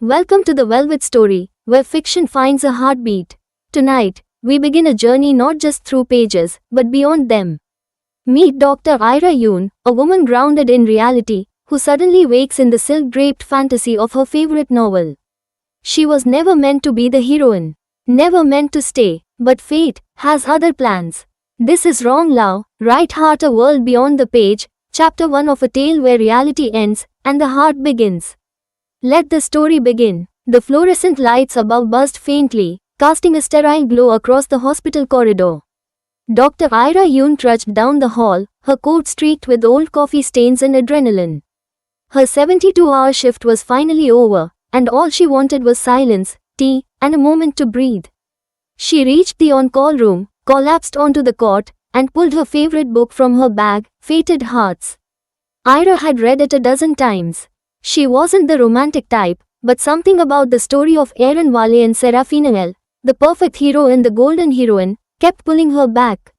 Welcome to the Velvet Story, where fiction finds a heartbeat. Tonight, we begin a journey not just through pages, but beyond them. Meet Dr. Ira Yoon, a woman grounded in reality, who suddenly wakes in the silk-draped fantasy of her favorite novel. She was never meant to be the heroine, never meant to stay, but fate has other plans. This is Wrong Love, Right Heart, a world beyond the page, chapter 1 of a tale where reality ends and the heart begins. Let the story begin. The fluorescent lights above buzzed faintly, casting a sterile glow across the hospital corridor. Dr. Ira Yoon trudged down the hall, her coat streaked with old coffee stains and adrenaline. Her 72-hour shift was finally over, and all she wanted was silence, tea, and a moment to breathe. She reached the on-call room, collapsed onto the cot, and pulled her favorite book from her bag, Fated Hearts. Ira had read it a dozen times. She wasn't the romantic type, but something about the story of Aaron Vale and Serafina L., the perfect hero and the golden heroine, kept pulling her back.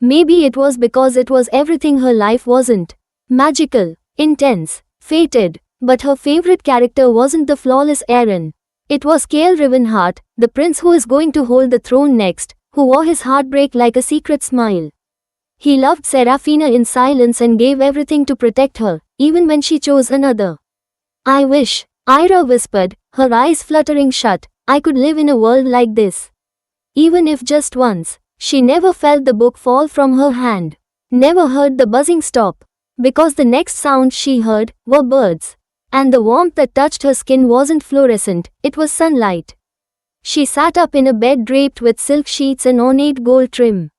Maybe it was because it was everything her life wasn't. Magical, intense, fated, but her favorite character wasn't the flawless Aaron. It was Cale Rivenheart, the prince who is going to hold the throne next, who wore his heartbreak like a secret smile. He loved Serafina in silence and gave everything to protect her, even when she chose another. I wish, Ira whispered, her eyes fluttering shut, I could live in a world like this. Even if just once. She never felt the book fall from her hand. Never heard the buzzing stop. Because the next sound she heard were birds. And the warmth that touched her skin wasn't fluorescent, it was sunlight. She sat up in a bed draped with silk sheets and ornate gold trim.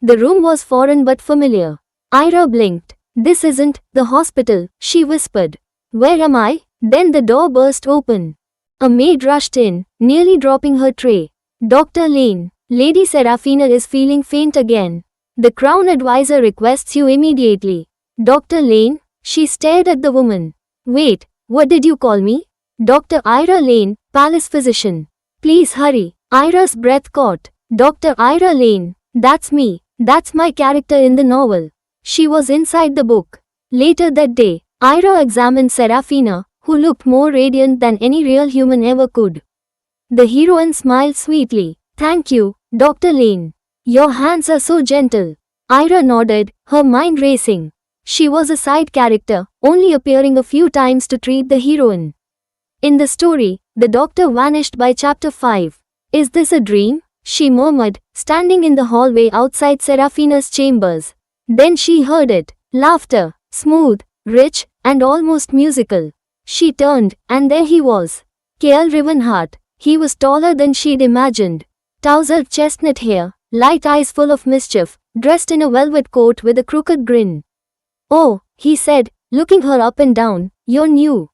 The room was foreign but familiar. Ira blinked. This isn't the hospital, she whispered. Where am I? Then the door burst open. A maid rushed in, nearly dropping her tray. Dr. Lane, Lady Serafina is feeling faint again. The Crown Advisor requests you immediately. Dr. Lane? She stared at the woman. Wait, what did you call me? Dr. Ira Lane, Palace Physician. Please hurry. Ira's breath caught. Dr. Ira Lane, that's me. That's my character in the novel. She was inside the book. Later that day, Ira examined Serafina, who looked more radiant than any real human ever could. The heroine smiled sweetly. Thank you, Dr. Lane. Your hands are so gentle. Ira nodded, her mind racing. She was a side character, only appearing a few times to treat the heroine. In the story, the doctor vanished by chapter 5. Is this a dream? She murmured, standing in the hallway outside Serafina's chambers. Then she heard it. Laughter. Smooth, rich, and almost musical. She turned, and there he was. Cale Rivenheart. He was taller than she'd imagined. Tousled chestnut hair, light eyes full of mischief, dressed in a velvet coat with a crooked grin. Oh, he said, looking her up and down, you're new.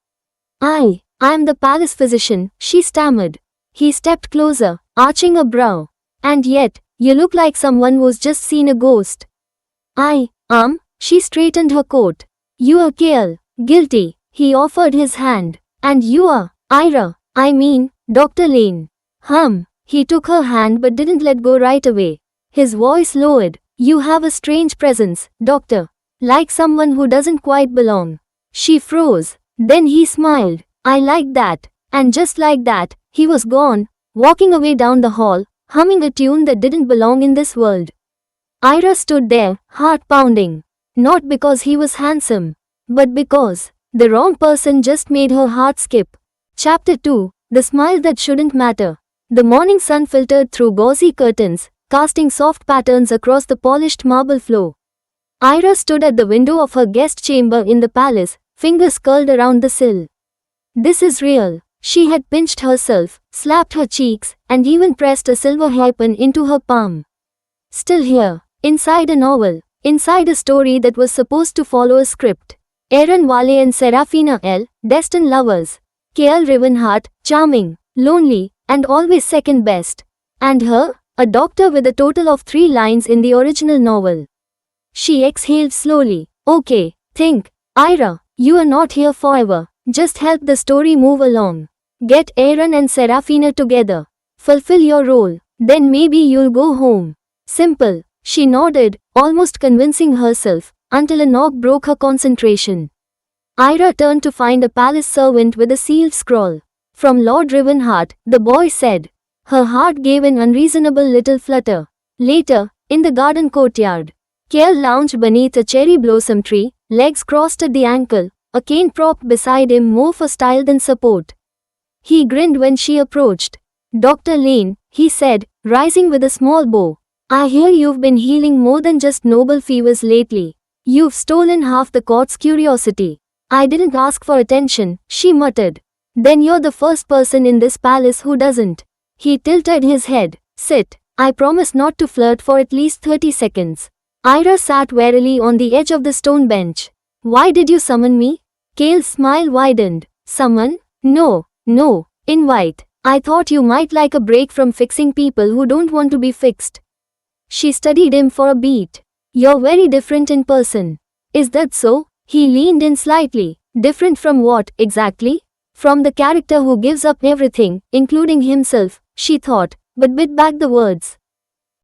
I'm the palace physician, she stammered. He stepped closer, arching a brow. And yet, you look like someone who's just seen a ghost. She straightened her coat. You are Cale. Guilty. He offered his hand. And you are, Ira, Dr. Lane. He took her hand but didn't let go right away. His voice lowered. You have a strange presence, doctor. Like someone who doesn't quite belong. She froze. Then he smiled. I like that. And just like that, he was gone, walking away down the hall, humming a tune that didn't belong in this world. Ira stood there, heart pounding. Not because he was handsome, but because the wrong person just made her heart skip. Chapter 2, The Smile That Shouldn't Matter. The morning sun filtered through gauzy curtains, casting soft patterns across the polished marble floor. Ira stood at the window of her guest chamber in the palace, fingers curled around the sill. This is real. She had pinched herself, slapped her cheeks, and even pressed a silver hairpin into her palm. Still here, inside a novel, inside a story that was supposed to follow a script. Aaron Vale and Serafina L., destined lovers. Cale Rivenheart, charming, lonely, and always second best. And her, a doctor with a total of 3 lines in the original novel. She exhaled slowly. Okay, think, Ira, you are not here forever. Just help the story move along. Get Aaron and Serafina together. Fulfill your role. Then maybe you'll go home. Simple. She nodded, almost convincing herself, until a knock broke her concentration. Ira turned to find a palace servant with a sealed scroll. From Lord Rivenheart, the boy said. Her heart gave an unreasonable little flutter. Later, in the garden courtyard, Kale lounged beneath a cherry blossom tree, legs crossed at the ankle, a cane propped beside him more for style than support. He grinned when she approached. Dr. Lane, he said, rising with a small bow. I hear you've been healing more than just noble fevers lately. You've stolen half the court's curiosity. I didn't ask for attention, she muttered. Then you're the first person in this palace who doesn't. He tilted his head. Sit. I promise not to flirt for at least 30 seconds. Ira sat warily on the edge of the stone bench. Why did you summon me? Kale's smile widened. Summon? No. Invite. I thought you might like a break from fixing people who don't want to be fixed. She studied him for a beat. You're very different in person. Is that so? He leaned in slightly. Different from what, exactly? From the character who gives up everything, including himself, she thought, but bit back the words.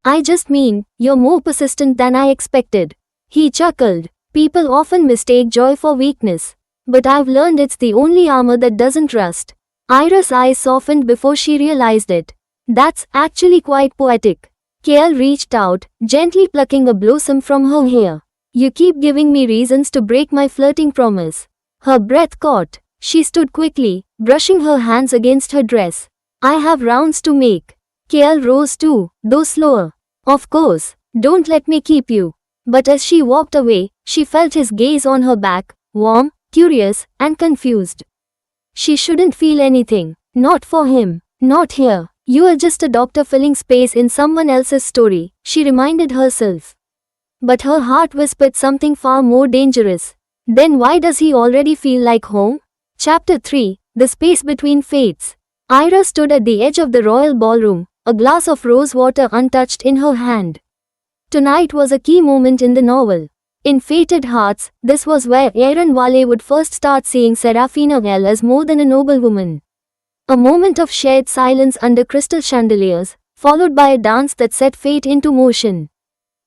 I just mean, you're more persistent than I expected. He chuckled. People often mistake joy for weakness. But I've learned it's the only armor that doesn't rust. Ira's eyes softened before she realized it. That's actually quite poetic. Kale reached out, gently plucking a blossom from her hair. You keep giving me reasons to break my flirting promise. Her breath caught. She stood quickly, brushing her hands against her dress. I have rounds to make. Kale rose too, though slower. Of course, don't let me keep you. But as she walked away, she felt his gaze on her back, warm, curious, and confused. She shouldn't feel anything. Not for him. Not here. You are just a doctor filling space in someone else's story, she reminded herself. But her heart whispered something far more dangerous. Then why does he already feel like home? Chapter 3, The Space Between Fates. Ira stood at the edge of the royal ballroom, a glass of rose water untouched in her hand. Tonight was a key moment in the novel. In Fated Hearts, this was where Aaron Vale would first start seeing Serafina Gale as more than a noblewoman. A moment of shared silence under crystal chandeliers, followed by a dance that set fate into motion.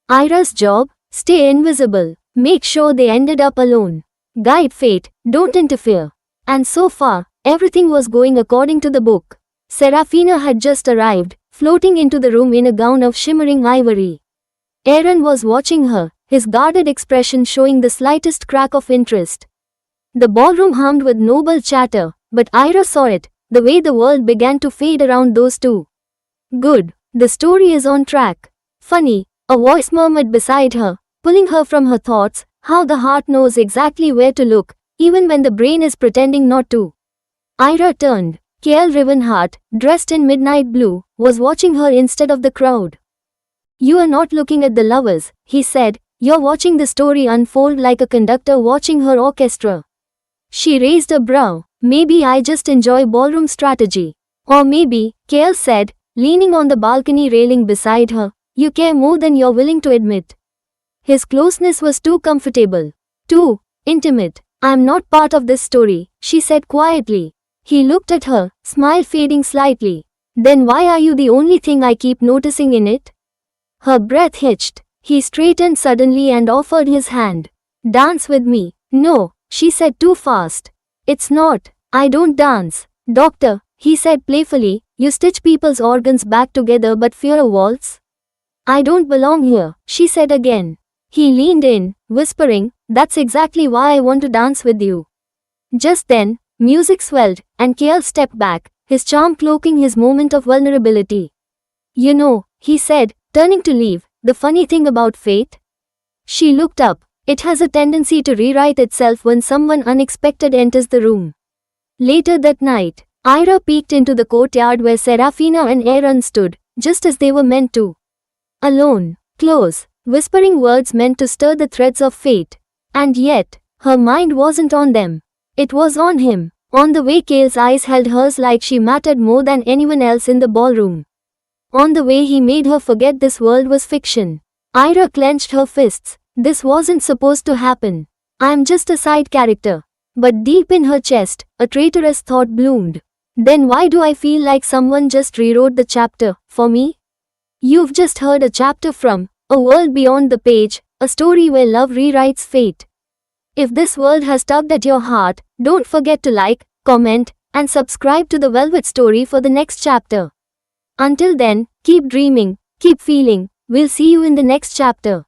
Ira's job? Stay invisible. Make sure they ended up alone. Guide fate, don't interfere. And so far, everything was going according to the book. Serafina had just arrived, floating into the room in a gown of shimmering ivory. Aaron was watching her, his guarded expression showing the slightest crack of interest. The ballroom hummed with noble chatter, but Ira saw it, the way the world began to fade around those two. Good, the story is on track. Funny, a voice murmured beside her, pulling her from her thoughts, how the heart knows exactly where to look, even when the brain is pretending not to. Ira turned. Kale Rivenheart, dressed in midnight blue, was watching her instead of the crowd. You are not looking at the lovers, he said, you're watching the story unfold like a conductor watching her orchestra. She raised a brow. Maybe I just enjoy ballroom strategy. Or maybe, Kale said, leaning on the balcony railing beside her, you care more than you're willing to admit. His closeness was too comfortable. Too intimate. I'm not part of this story, she said quietly. He looked at her, smile fading slightly. Then why are you the only thing I keep noticing in it? Her breath hitched. He straightened suddenly and offered his hand. Dance with me. No, she said too fast. It's not. I don't dance. Doctor, he said playfully, you stitch people's organs back together but fear a waltz? I don't belong here, she said again. He leaned in, whispering, that's exactly why I want to dance with you. Just then, music swelled, and Kale stepped back, his charm cloaking his moment of vulnerability. You know, he said, turning to leave, the funny thing about fate? She looked up. It has a tendency to rewrite itself when someone unexpected enters the room. Later that night, Ira peeked into the courtyard where Serafina and Aaron stood, just as they were meant to. Alone, close, whispering words meant to stir the threads of fate. And yet, her mind wasn't on them. It was on him, on the way Kale's eyes held hers like she mattered more than anyone else in the ballroom. On the way he made her forget this world was fiction. Ira clenched her fists. This wasn't supposed to happen. I'm just a side character. But deep in her chest, a traitorous thought bloomed. Then why do I feel like someone just rewrote the chapter, for me? You've just heard a chapter from A World Beyond the Page, a story where love rewrites fate. If this world has tugged at your heart, don't forget to like, comment, and subscribe to the Velvet Story for the next chapter. Until then, keep dreaming, keep feeling. We'll see you in the next chapter.